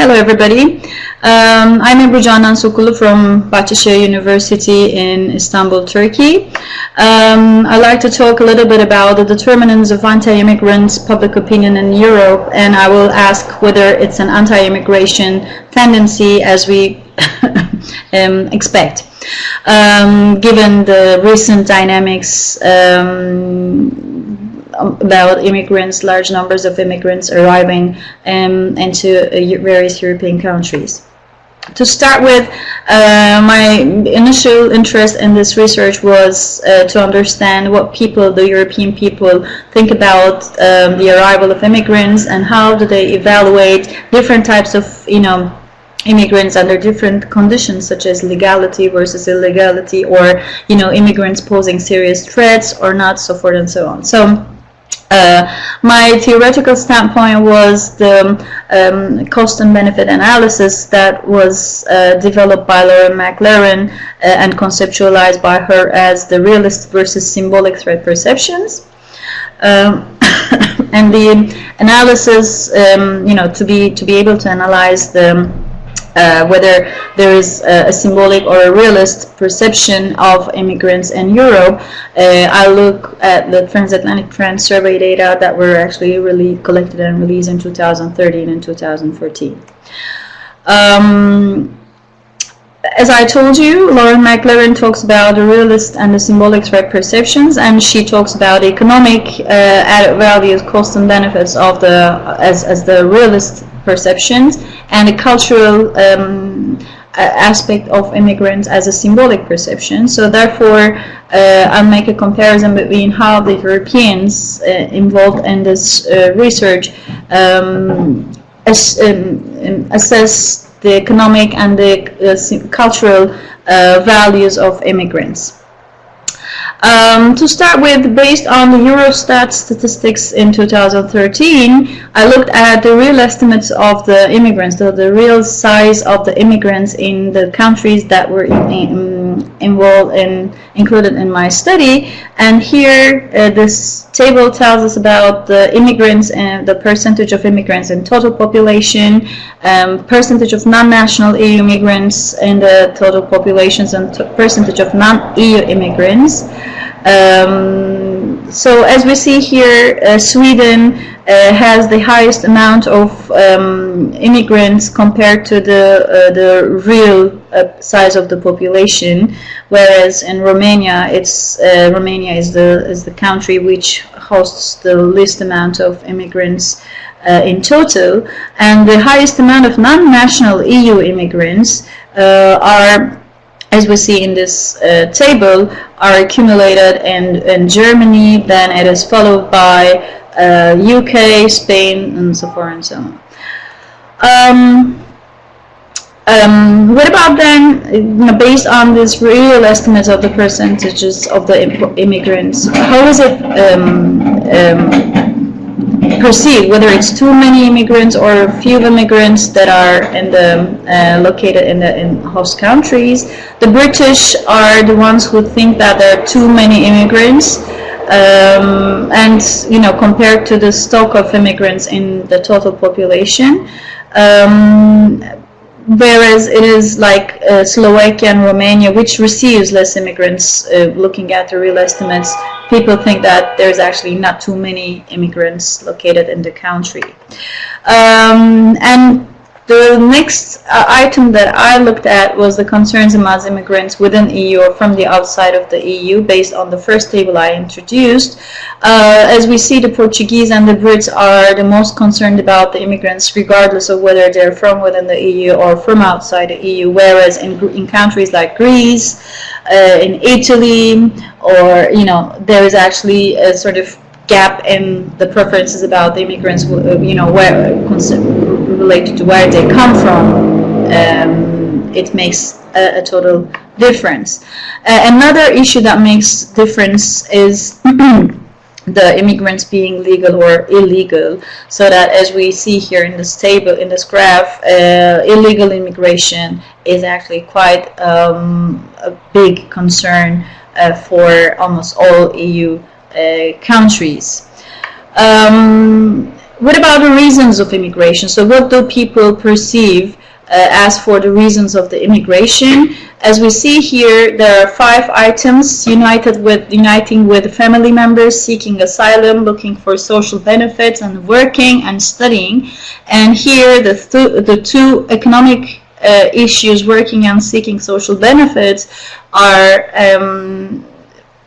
Hello everybody. I'm Ebru Canan-Sokullu from Bahçeşehir University in Istanbul, Turkey. I'd like to talk a little bit about the determinants of anti-immigrant public opinion in Europe, and I will ask whether it's an anti-immigration tendency as we expect, given the recent dynamics about immigrants, large numbers of immigrants arriving into various European countries. To start with, my initial interest in this research was to understand what the European people, think about the arrival of immigrants and how do they evaluate different types of, immigrants under different conditions, such as legality versus illegality, or, immigrants posing serious threats or not, so forth and so on. So, my theoretical standpoint was the cost and benefit analysis that was developed by Lauren McLaren and conceptualized by her as the realist versus symbolic threat perceptions. And the analysis, to be able to analyze whether there is a symbolic or a realist perception of immigrants in Europe, I look at the transatlantic trend survey data that were actually really collected and released in 2013 and 2014. As I told you, Lauren McLaren talks about the realist and the symbolic threat perceptions, and she talks about economic added values, costs and benefits of as the realist perceptions, and the cultural aspect of immigrants as a symbolic perception. So therefore, I'll make a comparison between how the Europeans involved in this research assess the economic and the cultural values of immigrants. To start with, based on the Eurostat statistics in 2013, I looked at the real estimates of the immigrants, so the real size of the immigrants in the countries that were included in my study. And here, this table tells us about the immigrants and the percentage of immigrants in total population, percentage of non-national EU immigrants in the total populations, and percentage of non-EU immigrants. So as we see here, Sweden has the highest amount of immigrants compared to the real size of the population, whereas in Romania, Romania is the country which hosts the least amount of immigrants in total, and the highest amount of non-national EU immigrants are, as we see in this table, are accumulated in Germany. Then it is followed by UK, Spain, and so forth and so on. What about then, based on this real estimates of the percentages of the immigrants, how is it perceived, whether it's too many immigrants or few immigrants that are located in host countries? The British are the ones who think that there are too many immigrants, and compared to the stock of immigrants in the total population. Whereas it is like Slovakia and Romania, which receives less immigrants. Looking at the real estimates, people think that there's actually not too many immigrants located in the country. And the next item that I looked at was the concerns about immigrants within EU or from the outside of the EU, based on the first table I introduced. As we see, the Portuguese and the Brits are the most concerned about the immigrants, regardless of whether they're from within the EU or from outside the EU, whereas in countries like Greece, in Italy, or, there is actually a sort of gap in the preferences about the immigrants, related to where they come from. It makes a total difference. Another issue that makes difference is the immigrants being legal or illegal, so that, as we see here in this table, in this graph, illegal immigration is actually quite a big concern for almost all EU countries. what about the reasons of immigration? So what do people perceive as for the reasons of the immigration? As we see here, there are 5 items: uniting with family members, seeking asylum, looking for social benefits, and working and studying. And here the two economic issues, working and seeking social benefits, are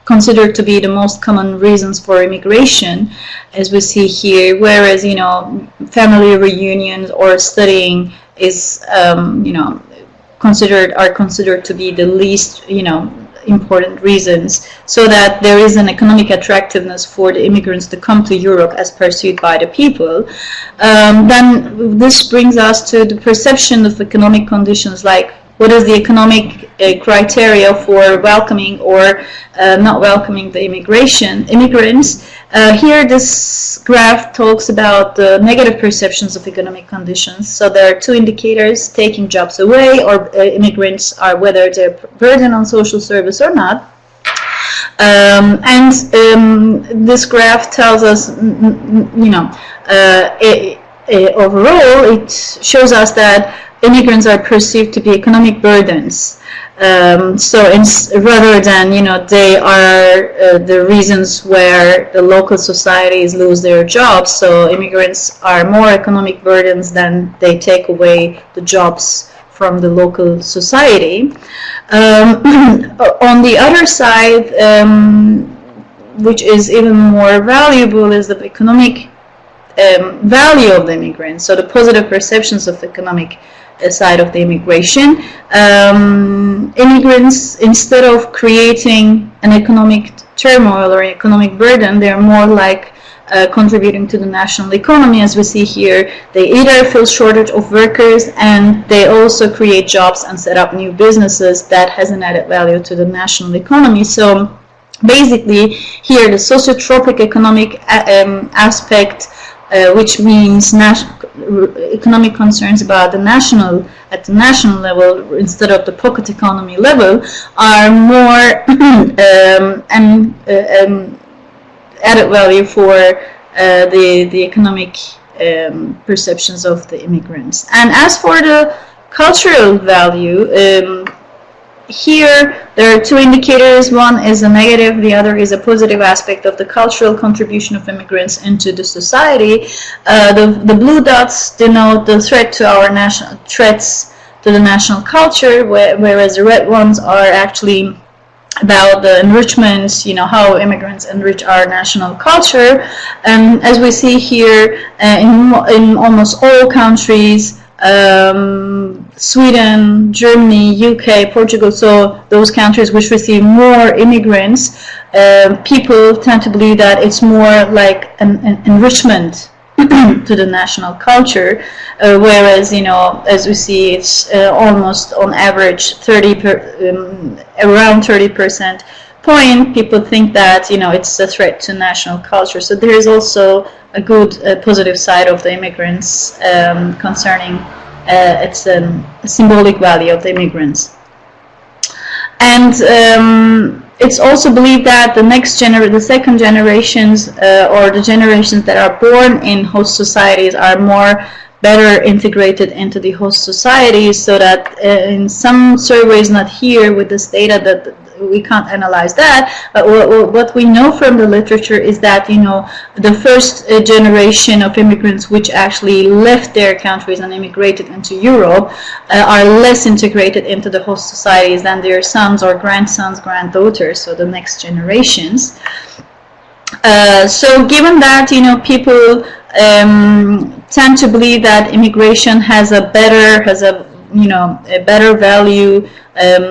considered to be the most common reasons for immigration, as we see here, whereas family reunions or studying is considered to be the least important reasons, so that there is an economic attractiveness for the immigrants to come to Europe as pursued by the people. Then this brings us to the perception of economic conditions, like what is the economic criteria for welcoming or not welcoming the immigrants. Here this graph talks about the negative perceptions of economic conditions. So there are 2 indicators: taking jobs away, or immigrants are, whether they're a burden on social service or not. This graph tells us, overall, it shows us that immigrants are perceived to be economic burdens. Rather than, they are the reasons where the local societies lose their jobs. So immigrants are more economic burdens than they take away the jobs from the local society. On the other side, which is even more valuable, is the economic value of the immigrants. So the positive perceptions of economic side of the immigration. Immigrants, instead of creating an economic turmoil or economic burden, they're more like contributing to the national economy. As we see here, they either fill shortage of workers, and they also create jobs and set up new businesses that has an added value to the national economy. So basically here the sociotropic economic aspect, which means economic concerns about at the national level instead of the pocket economy level, are more added value for the economic perceptions of the immigrants. And as for the cultural value, here there are 2 indicators. One is a negative, the other is a positive aspect of the cultural contribution of immigrants into the society. The blue dots denote the threats to the national culture, whereas the red ones are actually about the enrichments, how immigrants enrich our national culture. And as we see here, in almost all countries, Sweden, Germany, UK, Portugal, so those countries which receive more immigrants, people tend to believe that it's more like an enrichment to the national culture, whereas, as we see, it's almost on average around 30% point, people think that, it's a threat to national culture. So there is also a good positive side of the immigrants concerning its symbolic value of the immigrants. And it's also believed that the second generations or the generations that are born in host societies are better integrated into the host societies, so that in some surveys, not here with this data, that we can't analyze that, but what we know from the literature is that, the first generation of immigrants which actually left their countries and immigrated into Europe are less integrated into the host societies than their sons or grandsons, granddaughters, so the next generations. So given that, people tend to believe that immigration has a better value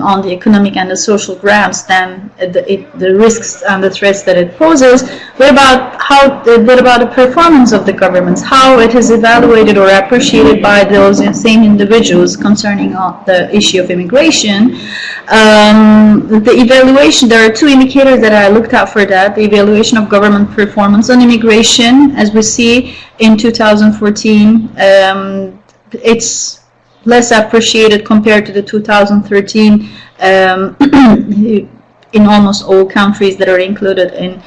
on the economic and the social grounds than the risks and the threats that it poses. What about the performance of the governments? How it is evaluated or appreciated by those same individuals concerning the issue of immigration? The evaluation. There are 2 indicators that I looked at for that. The evaluation of government performance on immigration, as we see in 2014, it's less appreciated compared to the 2013 in almost all countries that are included in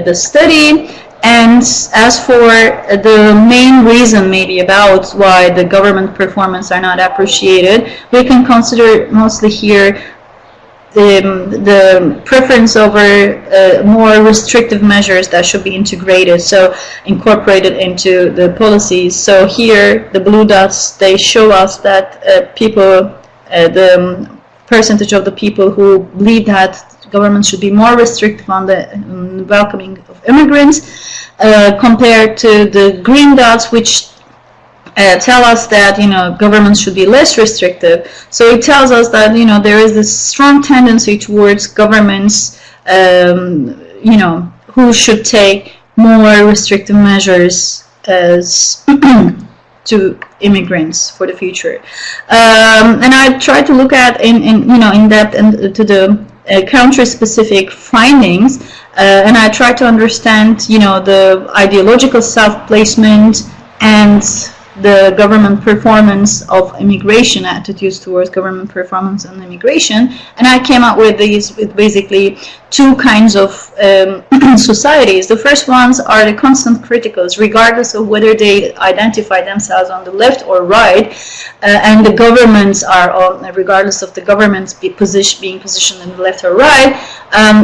the study. And as for the main reason maybe about why the government performance are not appreciated, we can consider mostly here the preference over more restrictive measures that should be integrated, so incorporated into the policies. So here the blue dots, they show us that people, the percentage of the people who believe that government should be more restrictive on the welcoming of immigrants, compared to the green dots, which tell us that governments should be less restrictive. So it tells us that there is this strong tendency towards governments who should take more restrictive measures as to immigrants for the future. And I try to look at in depth and to the country-specific findings, and I try to understand the ideological self-placement and the government performance of immigration, attitudes towards government performance and immigration, and I came up with basically two kinds of societies. The first ones are the constant criticals, regardless of whether they identify themselves on the left or right, and the governments are on, regardless of the governments being positioned in the left or right.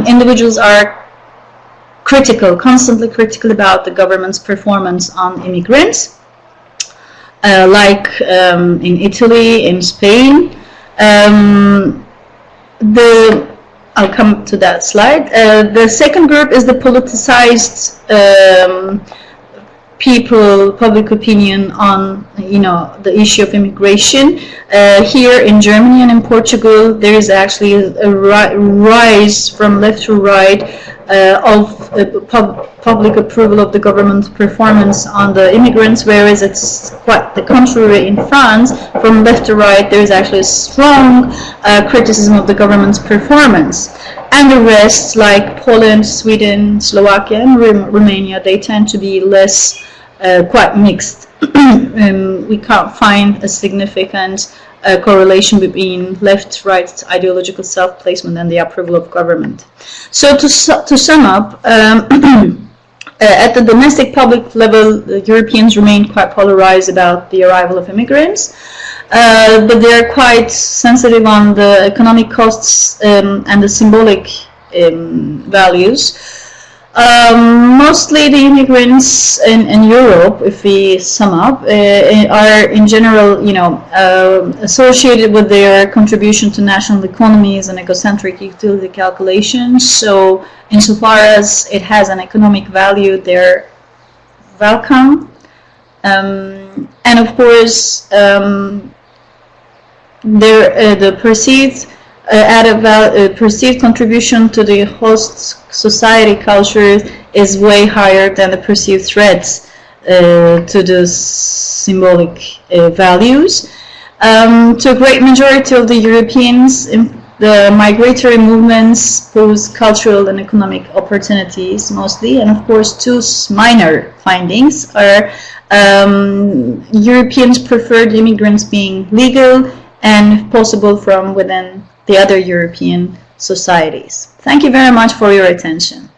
Individuals are critical, constantly critical about the government's performance on immigrants. Like in Italy, in Spain. I'll come to that slide. The second group is the politicized people, public opinion on the issue of immigration. Here in Germany and in Portugal, there is actually a rise from left to right of public approval of the government's performance on the immigrants, whereas it's quite the contrary in France. From left to right, there is actually a strong criticism of the government's performance. And the rest, like Poland, Sweden, Slovakia, and Romania, they tend to be less, quite mixed. We can't find a significant correlation between left-right ideological self-placement and the approval of government. So to sum up, at the domestic public level, the Europeans remain quite polarized about the arrival of immigrants, but they're quite sensitive on the economic costs and the symbolic values. Mostly the immigrants in Europe, if we sum up, are in general, associated with their contribution to national economies and ecocentric utility calculations. So, insofar as it has an economic value, they're welcome. And of course, the perceived perceived contribution to the host society culture is way higher than the perceived threats to the symbolic values. To a great majority of the Europeans, the migratory movements pose cultural and economic opportunities mostly, and of course two minor findings are Europeans preferred immigrants being legal and possible from within the other European societies. Thank you very much for your attention.